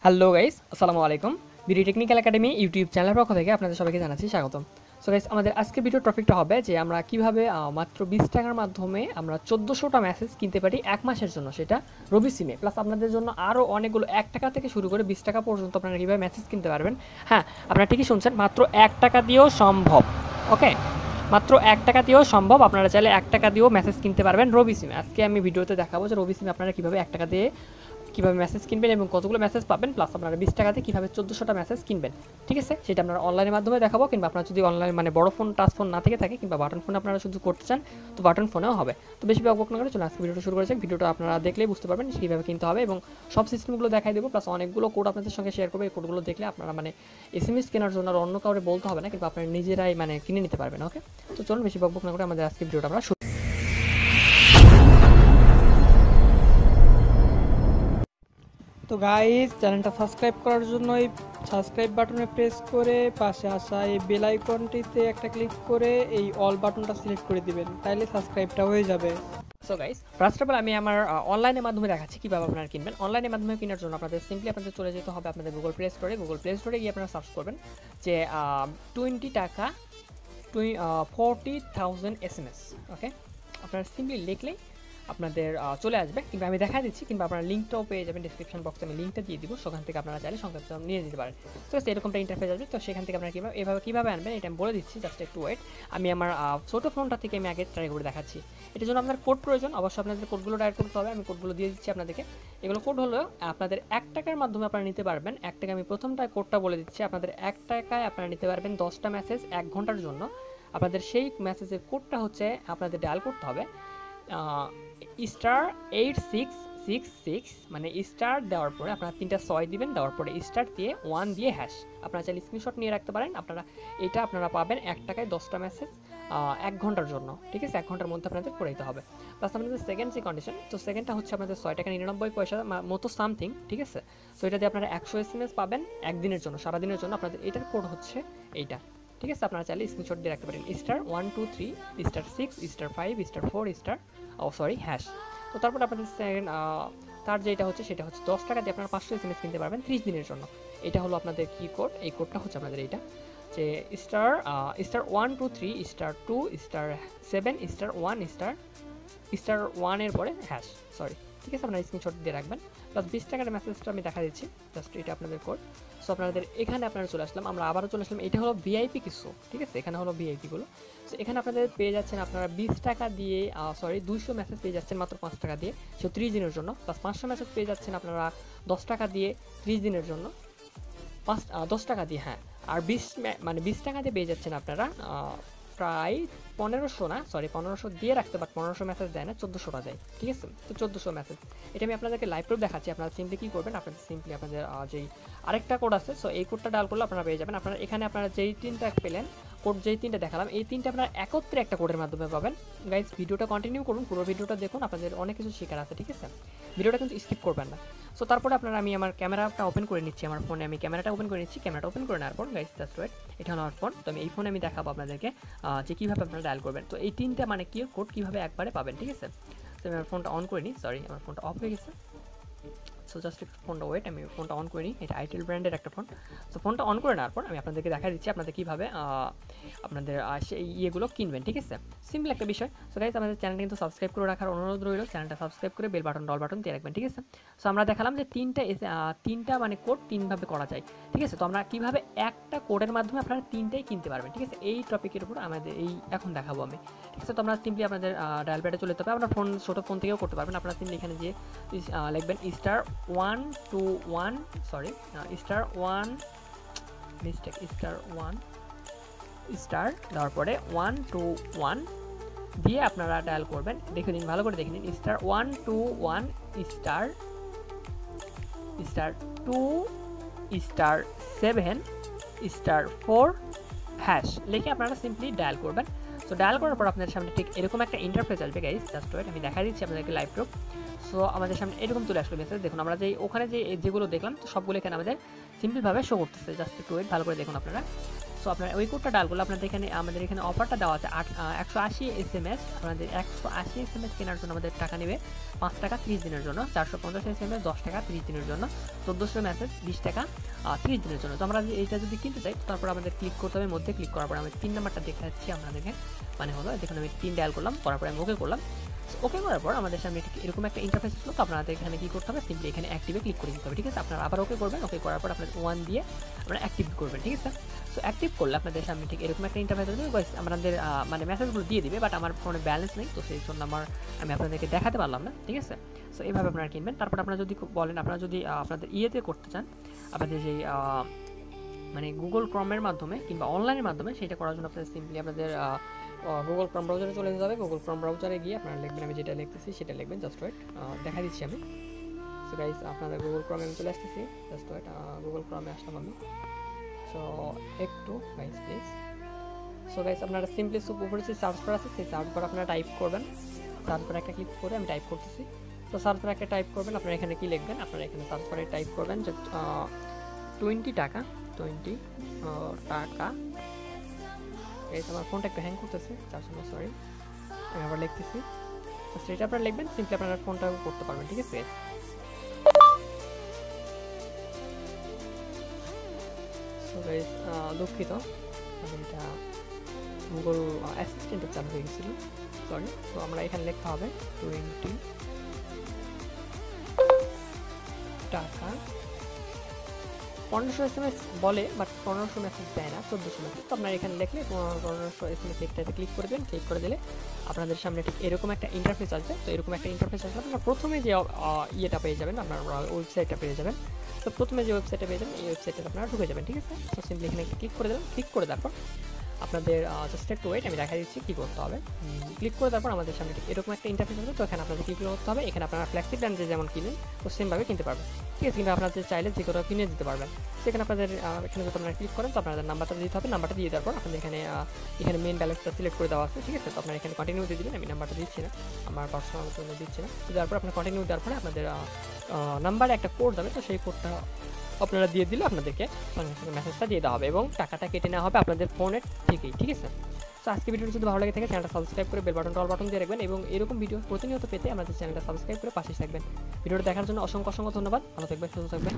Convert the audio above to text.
Hello guys, আসসালামু আলাইকুম। BD technical academy YouTube চ্যানেলের পক্ষ থেকে আপনাদের সবাইকে জানাচ্ছি স্বাগতম। সো গাইস, আমাদের আজকের ভিডিও টপিকটা হবে যে আমরা কিভাবে মাত্র 20 টাকার মাধ্যমে আমরা 1400টা মেসেজ কিনতে পারি এক মাসের জন্য, সেটা রবি সিমে। প্লাস আপনাদের জন্য আরও অনেকগুলো 1 টাকা থেকে শুরু করে 20 টাকা পর্যন্ত আপনারা কীভাবে মেসেজ কিনতে পারবেন। হ্যাঁ, আপনারা ঠিকই শুনছেন, মাত্র 1 টাকা দিয়েও সম্ভব। ওকে, মাত্র 1 টাকা দিয়েও সম্ভব। আপনারা চাইলে 1 টাকা দিয়েও মেসেজ কিনতে পারবেন রবি সিমে। আজকে আমি ভিডিওতে দেখাবো যে রবি সিমে আপনারা কীভাবে 1 টাকা দিয়ে কীভাবে মেসেজ কিনবেন এবং কতগুলো মেসেজ পাবেন, প্লাস আপনারা 20 টাকাতে কীভাবে 1400টা মেসেজ কিনবেন। ঠিক আছে, সেটা আপনারা অনলাইনের মাধ্যমে দেখাবো, কিংবা আপনারা যদি অনলাইন মানে বড় ফোন টাচ ফোন না থেকে থাকে কিংবা বাটন ফোনে আপনারা শুধু করতে চান তো বাটন ফোনেও হবে। তো বেশি বকবক না করে চলুন আজকে ভিডিওটা শুরু করেছি। ভিডিওটা আপনারা দেখলেই বুঝতে পারবেন কীভাবে কিনতে হবে এবং সব সিস্টেমগুলো দেখাই দেবো, প্লাস অনেকগুলো কোড আপনাদের সঙ্গে শেয়ার করবো। এই কোডগুলো দেখলে আপনারা মানে SMS কেনার জন্য আর অন্য কাউরে বলতে হবে না, কিন্তু আপনারা নিজেরাই মানে কিনে নিতে পারবেন। ওকে, তো চলুন বেশি বকবক না করে আমাদের আজকে ভিডিওটা আমরা তো গাইস, চ্যানেলটা সাবস্ক্রাইব করার জন্য এই সাবস্ক্রাইব বাটনে প্রেস করে পাশে আসা এই বেল আইকনটিতে একটা ক্লিক করে এই অল বাটনটা সিলেক্ট করে দিবেন, তাইলে সাবস্ক্রাইবটা হয়ে যাবে। So guys, first of all আমি আমার অনলাইনের মাধ্যমে দেখাচ্ছি কীভাবে আপনারা কিনবেন। অনলাইনের মাধ্যমে কেনার জন্য আপনাদের সিম্পলি আপনাদের চলে যেতে হবে আপনাদের গুগল প্লে স্টোরে গিয়ে আপনারা সার্চ করবেন যে 20 টাকা 40,000 SMS। ওকে, আপনারা সিম্পলি লিখলেই আপনাদের চলে আসবে, কিংবা আমি দেখা দিচ্ছি, কিংবা আপনারা লিঙ্কটাও পেয়ে যাবেন ডিসক্রিপশন বক্সে। আমি লিঙ্কটা দিয়ে দিব, সেখান থেকে আপনারা চাইলে সংক্ষেপে নিয়ে যেতে পারেন। তো এরকমটা ইন্টারফেস আসবে। তো সেখান থেকে আপনারা কীভাবে আনবেন এটা আমি বলে দিচ্ছি, জাস্ট একটু ওয়েট। আমি আমার ছোটো ফোনটা থেকে আমি আগে ট্রাই করে দেখাচ্ছি। এটার জন্য আপনার কোড প্রয়োজন, অবশ্যই আপনাদের কোডগুলো ডায়াল করতে হবে। আমি কোডগুলো দিয়ে দিচ্ছি আপনাদেরকে। এগুলো কোড হলো আপনাদের 1 টাকার মাধ্যমে আপনারা নিতে পারবেন। 1 টাকা, আমি প্রথমটা কোডটা বলে দিচ্ছি। আপনাদের 1 টাকায় আপনারা নিতে পারবেন 10টা মেসেজ 1 ঘন্টার জন্য। আপনাদের সেই মেসেজের কোডটা হচ্ছে আপনাদের ডায়াল করতে হবে *8666, মানে স্টার দেওয়ার পরে আপনারা 3টা 6 দিবেন, দেওয়ার পরে স্টার দিয়ে 1 দিয়ে হ্যাশ। আপনারা চাইলে স্ক্রিনশট নিয়ে রাখতে পারেন। এটা আপনারা পাবেন 1 টাকায় 10টা মেসেজ 1 ঘন্টার জন্য। ঠিক আছে, 1 ঘন্টার মধ্যে আপনাদের করে দিতে হবে। প্লাস আপনাদের সেকেন্ড যে কন্ডিশন, তো সেকেন্ডটা হচ্ছে আপনাদের 6 টাকা 99 পয়সা মতো সামথিং। ঠিক আছে, তো এটা দিয়ে আপনারা 100 SMS পাবেন একদিনের জন্য, সারাদিনের জন্য। আপনাদের এটার কোড হচ্ছে এইটা। ঠিক আছে, আপনারা চাইলে স্ক্রিনশট দিয়ে রাখতে পারেন *123 *6 *5 *4 হ্যাশ। তো তারপর আপনাদের তার যেটা হচ্ছে সেটা হচ্ছে 10 টাকা দিয়ে আপনারা 500 SMS কিনতে পারবেন 30 দিনের জন্য। এটা হলো আপনাদের কি কোড, এই কোডটা হচ্ছে আপনাদের এইটা যে *123 *2 *7 *1 এর পরে হ্যাশ। ঠিক আছে, আপনারা স্ক্রিনশট দিয়ে রাখবেন। প্লাস 20 টাকার মেসেজটা আমি দেখা দিচ্ছি, জাস্ট এটা আপনাদের কোড। সো আপনাদের এখানে আপনারা চলে আসলাম, আমরা আবারও চলে আসলাম। এটা হলো ভিআইপি কিছু। ঠিক আছে, এখানে হলো ভিআইপিগুলো। সো এখানে আপনাদের পেয়ে যাচ্ছেন আপনারা 20 টাকা দিয়ে 200 মেসেজ পেয়ে যাচ্ছেন মাত্র 5 টাকা দিয়ে, সে 30 দিনের জন্য। প্লাস 500 মেসেজ পেয়ে যাচ্ছেন আপনারা 10 টাকা দিয়ে 30 দিনের জন্য, 10 টাকা দিয়ে। হ্যাঁ, আর 20 টাকা দিয়ে পেয়ে যাচ্ছেন আপনারা প্রায় 1500 দিয়ে রাখতে, বাট 1500 মেসেজ দেয় না, 1400টা দেয়। ঠিক আছে, তো 1400 মেসেজ। এটা আমি আপনাদেরকে লাইভ প্রুফ দেখাচ্ছি। আপনারা সিম্পলি কী করবেন, আপনাদের সিম্পলি আপনাদের যেই আরেকটা কোড আছে, সো এই কোডটা ডায়াল করলে আপনারা পেয়ে যাবেন। আপনারা এখানে আপনারা যেই 3টা পেলেন কোড, যেই 3টা দেখালাম, এই 3টা আপনারা একত্রে একটা কোডের মাধ্যমে পাবেন। গাইজ, ভিডিওটা কন্টিনিউ করুন, পুরো ভিডিওটা দেখুন, আপনাদের অনেক কিছু শেখার আছে। ঠিক আছে, ভিডিওটা কিন্তু স্কিপ করবেন না। সো তারপরে আমি আমার ক্যামেরাটা ওপেন করে নিচ্ছি। আমার ফোনে আমি ক্যামেরাটা ওপেন করে নিচ্ছি। ক্যামেরাটা ওপেন করে নেওয়ার পর গাইজ, জাস্ট ওয়েট, এটা হলো আমার ফোন। তো আমি এই ফোনে আমি দেখাবো আপনাদেরকে যে কীভাবে আপনারা ডায়াল করবেন। তো এই 3টা মানে কি কোড কীভাবে একবারে পাবেন। ঠিক আছে, তো আমি আমার ফোনটা অন করে নিই। আমার ফোনটা অফ হয়ে গেছে। সো জাস্ট একটু ফোনটা ওয়েট, আমি ফোনটা অন করে নিই। এটা আইটেল ব্র্যান্ডের একটা ফোন। সো ফোনটা অন করে নেওয়ার পর আমি আপনাদেরকে দেখা দিচ্ছি আপনাদের কীভাবে আপনাদের সেই ইয়েগুলো কিনবেন। ঠিক আছে, সিম্পল একটা বিষয়। সো গাইজ, আমাদের চ্যানেলটা কিন্তু সাবস্ক্রাইব করে রাখার অনুরোধ রইল। চ্যানেলটা সাবস্ক্রাইব করে বেল বাটন ডল বাটন দিয়ে রাখবেন। ঠিক আছে, সো আমরা দেখালাম যে 3টা মানে কোড 3ভাবে করা যায়। ঠিক আছে, তো আমরা কীভাবে একটা কোডের মাধ্যমে আপনারা 3টাই কিনতে পারবেন। ঠিক আছে, এই টপিকের উপর আমাদের এখন দেখাবো আমি। ঠিক আছে, তো আমরা সিম্পলি আপনাদের ডায়াল প্যাডে চলে যেতে হবে। আপনার ছোটো ফোন থেকেও করতে পারবেন। আপনারা সিম্পলি এখানে যে লিখবেন *121 দেওয়ার পরে 121 দিয়ে আপনারা ডায়াল করবেন। দেখে নিন, ভালো করে দেখে নিন। *121 *2 *7 *4 হ্যাশ লিখে আপনারা সিম্পলি ডায়াল করবেন। সো ডায়াল করার পর আপনাদের সামনে ঠিক এরকম একটা ইন্টারফেস আসবে। গাইজ, জাস্ট ওয়েট, আমি দেখা দিচ্ছি আপনাদেরকে লাইভ প্রুফ। সো আমাদের সামনে এরকম চলে আসবে মেসেজ। দেখুন, আমরা ওখানে যেগুলো দেখলাম, তো সবগুলো এখানে আমাদের সিম্পলভাবে শো করতেছে। জাস্ট একটু ওয়েট, ভালো করে দেখুন আপনারা। সো আপনার ওই কোডটা ডায়াল করলে আপনাদের এখানে আমাদের এখানে অফারটা দেওয়া আছে 180 SMS। আপনাদের 180 SMS কেনার জন্য আমাদের টাকা নেবে 5 টাকা 30 দিনের জন্য, 450 SMS 10 টাকা 30 দিনের জন্য, 1400 মেসেজ 20 টাকা 30 দিনের জন্য। তো আমরা এইটা যদি কিনতে চাই তারপর আমাদের ক্লিক করতে হবে, মধ্যে ক্লিক করার পর আমি 3 নাম্বারটা দেখাচ্ছি আপনাদেরকে, মানে হলো দেখুন আমি 3 ডায়াল করলাম, করার পরে আমি ওকে করলাম। ওকে করার পর আমাদের সামনে ঠিক এরকম একটা ইন্টারফেস আসলো। তো আপনাদের এখানে কি করতে হবে, সিম্পলি এখানে অ্যাক্টিভে ক্লিক করে দিতে হবে, ঠিক আছে। আপনারা আবার ওকে করবেন, ওকে করার পর আপনাদের 1 দিয়ে আপনারা অ্যাক্টিভ করবেন, ঠিক আছে। সো অ্যাক্টিভ করলে আপনাদের সামনে ঠিক এরকম একটা ইন্টারফেস আসবে, আমাদের মানে মেসেজগুলো দিয়ে দিবে, বাট আমার ফোনে ব্যালেন্স নেই, তো সেই জন্য আমি আপনাদেরকে দেখাতে পারলাম না, ঠিক আছে। সো এইভাবে আপনারা কিনবেন। তারপর আপনারা যদি বলেন আপনারা যদি আপনাদের ইয়েতে করতে চান, আপনাদের যেই মানে গুগল ক্রমের মাধ্যমে কিংবা অনলাইনের মাধ্যমে, সেটা করার জন্য আপনাদের সিম্পলি আপনাদের গুগল ক্রম ব্রাউজারে চলে যেতে হবে। গুগল ক্রম ব্রাউজারে গিয়ে আপনারা লিখবেন, আমি যেটা লিখতেছি সেটা লিখবেন, জাস্ট ওয়েট, দেখা দিচ্ছি আমি। সো গাইস আপনাদের গুগল ক্রমে আমি চলে আসতেছি, জাস্ট ওয়েট, গুগল ক্রমে আসলাম আমি। সো একটু গাইস প্লিজ। সো গাইস আপনারা সিম্পলি উপরে যে সার্চ বার আছে সেই সার্চ বার আপনারা টাইপ করবেন, সার্চ বার একটা ক্লিক করে আমি টাইপ করতেছি। তো সার্চ বার একটা টাইপ করবেন, আপনারা এখানে কি লিখবেন, আপনারা এখানে সার্চ বারে টাইপ করবেন যে 20 টাকা, 20 টাকা। এই আমার ফোনটা একটু হ্যাং করতেছে, তার জন্য সরি, আমি আবার লিখতেছি। তো সেটা আপনারা লিখবেন, সিম্পলি আপনারা ফোনটা করতে পারবেন, ঠিক আছে। সো গাইস দুঃখিত, এটা গুগল অ্যাসিস্ট্যান্টে চালু হয়ে গেছিল, সরি। তো আমরা এখানে লিখতে হবে 20 টাকা। 1500 SMS বলে, বাট 1500 মেসেজ দেয় না, 1400 মেসেজ। তো আপনারা এখানে লিখলে 1500 SMS লিখতে ক্লিক করে দেবেন, ক্লিক করে দিলে আপনাদের সামনে ঠিক এরকম একটা ইন্টারফেস আসবে। তো এরকম একটা ইন্টারফেস আসলে আপনারা প্রথমে যে ইয়েটা পেয়ে যাবেন, আপনার ওয়েবসাইটটা পেয়ে যাবেন। তো প্রথমে যে ওয়েবসাইটটা পেয়ে যাবেন, এই ওয়েবসাইটে আপনারা ঢুকে যাবেন, ঠিক আছে। তো সিম্পলি এখানে ক্লিক করে দেবেন, ক্লিক করে তারপর আপনাদের জাস্ট একটু ওয়েট, আমি দেখা দিচ্ছি কী করতে হবে। ক্লিক করে তারপর আমাদের সামনে ঠিক এরকম একটা ইন্টারফেস আসবে। তো এখানে আপনাদের কী করতে হবে, এখানে আপনারা ফ্লেক্সি ব্র্যান্ডে যেমন কিনেন তো সেমভাবে কিনতে পারবেন, ঠিক আছে। কিন্তু আপনাদের চাইলে যে কোথাও কিনে দিতে পারবেন। সেখানে আপনাদের এখানে যদি আপনারা ক্লিক করেন তো আপনাদের নাম্বারটা দিতে হবে, নাম্বারটা দিয়ে দেওয়ার পর আপনাদের এখানে মেন ব্যালেন্সটা সিলেক্ট করে দেওয়া আছে, ঠিক আছে। তো আপনারা এখানে কন্টিনিউ দিয়ে দিবেন, আমি নাম্বারটা দিচ্ছি না, আমার পার্সোনাল জন্য দিচ্ছি না। দেওয়ার পর আপনার কন্টিনিউ দেওয়ার পরে আপনাদের নাম্বারে একটা কোড যাবে, তো সেই কোডটা আপনারা দিয়ে দিলে আপনাদেরকে সঙ্গে সঙ্গে মেসেজটা দিয়ে দেওয়া হবে এবং টাকাটা কেটে নেওয়া হবে আপনাদের ফোনের থেকেই, ঠিক আছে। তো আজকে ভিডিওটি যদি ভালো লাগে থাকে চ্যানেলটা সাবস্ক্রাইব করে বেল বাটনটা অল বাটন দিয়ে রাখবেন এবং এরকম ভিডিও প্রতিনিয়ত পেতে আমাদের চ্যানেলটা সাবস্ক্রাইব করে পাশে থাকবেন। ভিডিওটা দেখার জন্য অসংখ্য ধন্যবাদ। ভালো থাকবেন, সুস্থ থাকবেন।